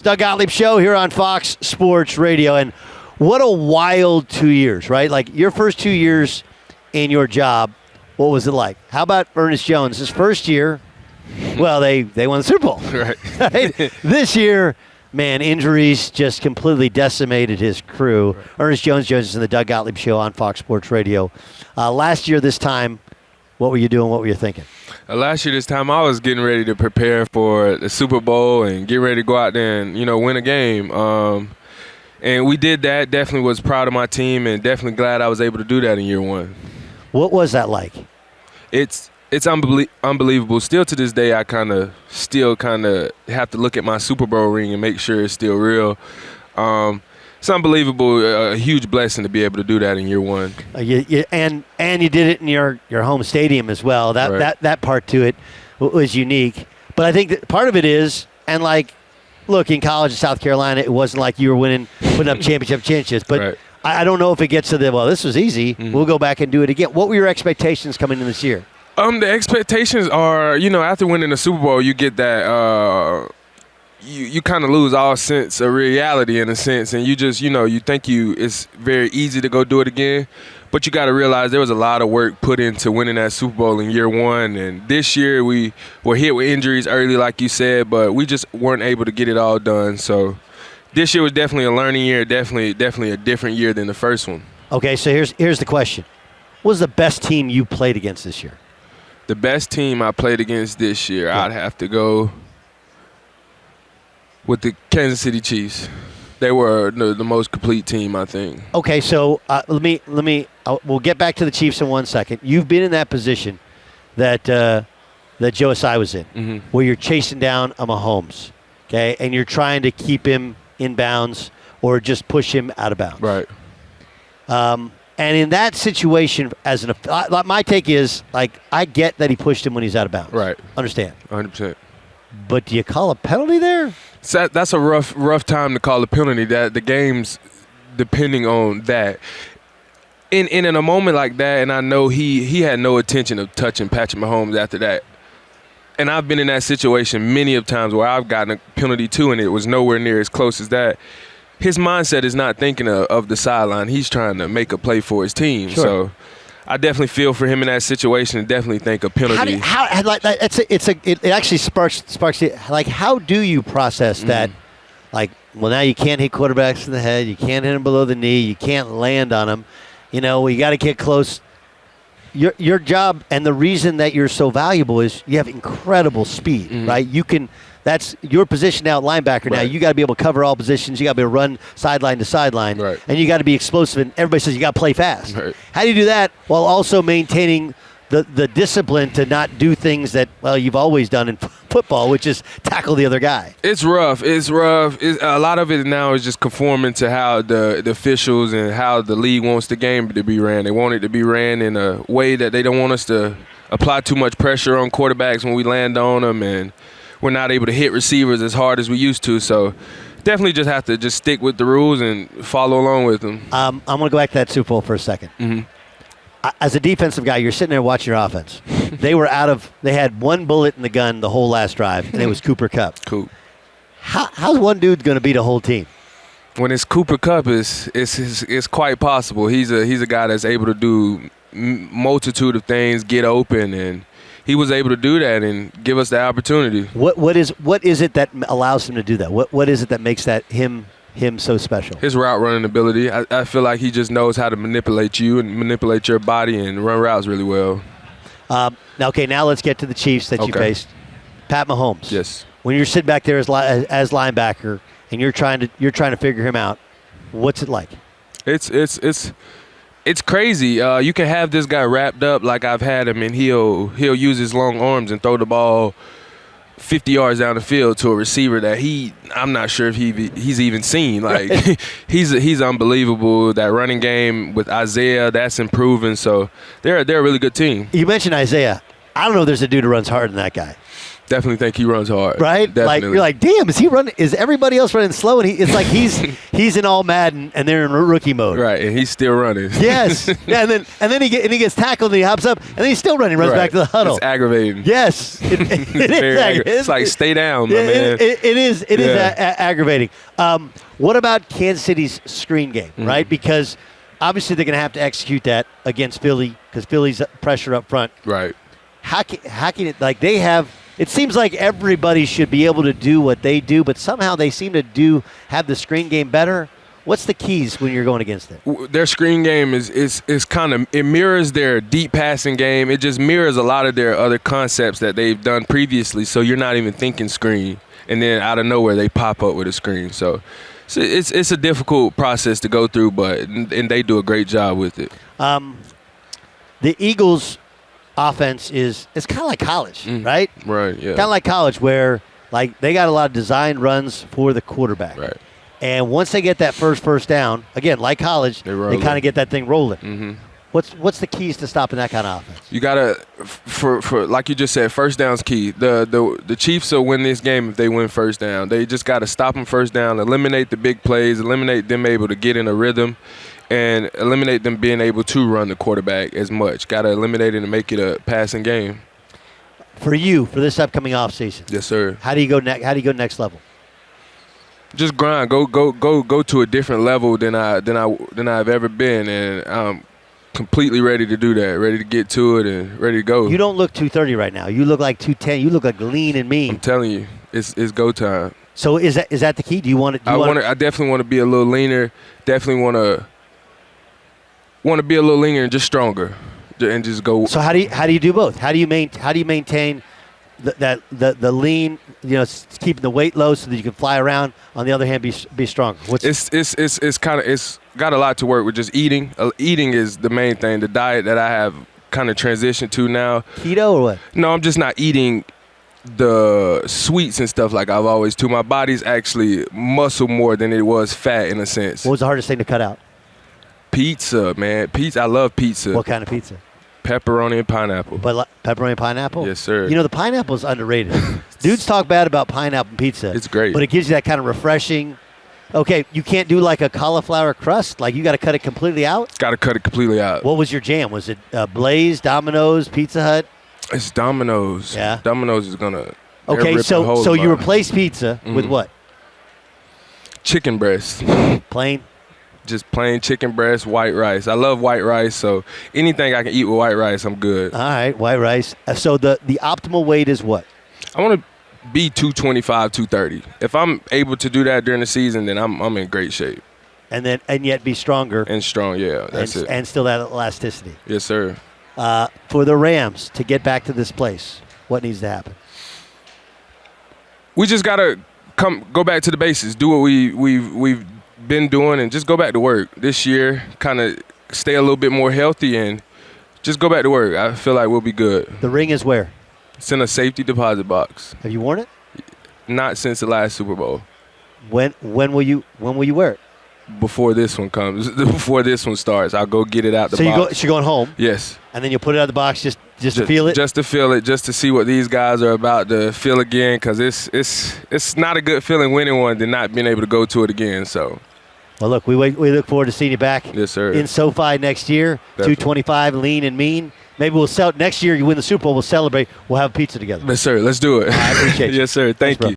Doug Gottlieb Show here on Fox Sports Radio. And what a wild 2 years, right? Like your first 2 years in your job, what was it like? How about Ernest Jones? His first year, well, they won the Super Bowl. Right. This year, man, injuries just completely decimated his crew. Right. Ernest Jones joins us in the Doug Gottlieb Show on Fox Sports Radio. Last year, this time, what were you doing? What were you thinking? Last year, this time, I was getting ready to prepare for the Super Bowl and get ready to go out there and, win a game. And we did that. Definitely was proud of my team and definitely glad I was able to do that in year one. What was that like? It's unbelievable. Still to this day, I kind of have to look at my Super Bowl ring and make sure it's still real. It's unbelievable, a huge blessing to be able to do that in year one. And you did it in your home stadium as well. That part to it was unique. But I think that part of it is, and like, look, in college in South Carolina, it wasn't like you were putting up championships. But right. I don't know if it gets to this was easy. Mm-hmm. We'll go back and do it again. What were your expectations coming in this year? The expectations are, after winning the Super Bowl, you get that you kind of lose all sense of reality in a sense, and you just, you think it's very easy to go do it again, but you got to realize there was a lot of work put into winning that Super Bowl in year one, and this year we were hit with injuries early, like you said, but we just weren't able to get it all done. So this year was definitely a learning year, definitely a different year than the first one. Okay, so here's the question. What was the best team you played against this year? The best team I played against this year, I'd have to go with the Kansas City Chiefs. They were the most complete team, I think. Okay, so we'll get back to the Chiefs in 1 second. You've been in that position that Joe Asai was in, where you're chasing down a Mahomes, okay, and you're trying to keep him in bounds or just push him out of bounds. Right. And in that situation, my take is, like, I get that he pushed him when he's out of bounds. Right. Understand. 100%. But do you call a penalty there? So that's a rough time to call a penalty. That the game's depending on that. In a moment like that, and I know he had no intention of touching Patrick Mahomes after that. And I've been in that situation many of times where I've gotten a penalty too, and it was nowhere near as close as that. His mindset is not thinking of the sideline. He's trying to make a play for his team. Sure. So I definitely feel for him in that situation and definitely think a penalty. It actually sparks it. Like, how do you process that? Like, well, now you can't hit quarterbacks in the head. You can't hit them below the knee. You can't land on them. You got to get close. Your job and the reason that you're so valuable is you have incredible speed, right? That's your position now at linebacker. Right. Now you got to be able to cover all positions. You got to be able to run sideline to sideline, right, and you got to be explosive. And everybody says you got to play fast. Right. How do you do that while also maintaining the discipline to not do things that, well, you've always done in football, which is tackle the other guy? It's rough. A lot of it now is just conforming to how the officials and how the league wants the game to be ran. They want it to be ran in a way that they don't want us to apply too much pressure on quarterbacks when we land on them, and we're not able to hit receivers as hard as we used to. So definitely just have to just stick with the rules and follow along with them. I'm going to go back to that Super Bowl for a second. As a defensive guy, you're sitting there watching your offense. They had one bullet in the gun the whole last drive, and it was Cooper Kupp. Cool. How's one dude going to beat a whole team? When it's Cooper Kupp, it's quite possible. He's a guy that's able to do multitude of things, get open, and he was able to do that and give us the opportunity. What is it that allows him to do that? What is it that makes that him so special? His route running ability. I feel like he just knows how to manipulate you and manipulate your body and run routes really well. Now let's get to the Chiefs that you faced. Pat Mahomes. Yes. When you're sitting back there as linebacker and you're trying to figure him out, what's it like? It's crazy. You can have this guy wrapped up like I've had him, and he'll use his long arms and throw the ball 50 yards down the field to a receiver that I'm not sure if he's even seen. Like, right. he's unbelievable. That running game with Isaiah, that's improving. So they're a really good team. You mentioned Isaiah. I don't know if there's a dude who runs harder than that guy. Definitely think he runs hard. Right? Definitely. Like you're like, damn, is he running? Is everybody else running slow? And it's like he's in all Madden and they're in rookie mode. Right, and he's still running. Yes. Yeah, and then he gets tackled and he hops up and then he's still running, runs back to the huddle. It's aggravating. Yes, it is aggravating. It's like stay down, my man. It is aggravating. What about Kansas City's screen game? Right, because obviously they're going to have to execute that against Philly because Philly's pressure up front. Right. How can it, like they have? It seems like everybody should be able to do what they do, but somehow they seem to have the screen game better. What's the keys when you're going against it? Their screen game is kind of, it mirrors their deep passing game. It just mirrors a lot of their other concepts that they've done previously. So you're not even thinking screen, and then out of nowhere they pop up with a screen. So it's a difficult process to go through, and they do a great job with it. The Eagles' offense it's kind of like college, right? Right, yeah. Kind of like college where like they got a lot of designed runs for the quarterback. Right. And once they get that first down, again, like college, they kind of get that thing rolling. Mm-hmm. What's the keys to stopping that kind of offense? You gotta, for like you just said, first down's key. The Chiefs will win this game if they win first down. They just gotta stop them first down, eliminate the big plays, eliminate them able to get in a rhythm, and eliminate them being able to run the quarterback as much. Gotta eliminate it and make it a passing game. For you, for this upcoming offseason, yes, sir. How do you go next level? Just grind. Go to a different level than I've ever been, and I'm completely ready to do that. Ready to get to it and ready to go. You don't look 230 right now. You look like 210. You look like lean and mean. I'm telling you, it's go time. So is that the key? Do you want to? I definitely want to be a little leaner. Definitely want to be a little leaner and just stronger, and just go. So how do you do both? How do you maintain the lean, keeping the weight low so that you can fly around. On the other hand, be stronger. It's got a lot to work with just eating. Eating is the main thing. The diet that I have kind of transitioned to now. Keto or what? No, I'm just not eating the sweets and stuff like I've always do. My body's actually muscle more than it was fat in a sense. What was the hardest thing to cut out? Pizza, man. Pizza. I love pizza. What kind of pizza? Pepperoni and pineapple. But pepperoni and pineapple? Yes, sir. The pineapple is underrated. Dudes talk bad about pineapple pizza. It's great. But it gives you that kind of refreshing. Okay, you can't do like a cauliflower crust? Like you got to cut it completely out? Got to cut it completely out. What was your jam? Was it Blaze, Domino's, Pizza Hut? It's Domino's. Yeah. Domino's is going to. Okay, so you replace pizza with what? Chicken breast. Plain? Just plain chicken breast, white rice. I love white rice, so anything I can eat with white rice, I'm good. All right, white rice. So the optimal weight is what? I want to be 225, 230. If I'm able to do that during the season, then I'm in great shape. And yet be stronger. And strong, yeah. That's it. And still that elasticity. Yes, sir. For the Rams to get back to this place, what needs to happen? We just gotta go back to the basics. Do what we've been doing and just go back to work this year. Kind of stay a little bit more healthy and just go back to work. I feel like we'll be good. The ring is where? It's in a safety deposit box. Have you worn it? Not since the last Super Bowl. When will you wear it? Before this one comes. Before this one starts, I'll go get it out the box. So you're going home? Yes. And then you'll put it out of the box just to feel it? Just to feel it, just to see what these guys are about to feel again, because it's not a good feeling winning one than not being able to go to it again. So. Well, look, we look forward to seeing you back yes, sir. In SoFi next year. Definitely. 225, lean and mean. Maybe we'll next year you win the Super Bowl, we'll celebrate. We'll have pizza together. Yes, sir. Let's do it. I appreciate you. Yes, sir. Thank you.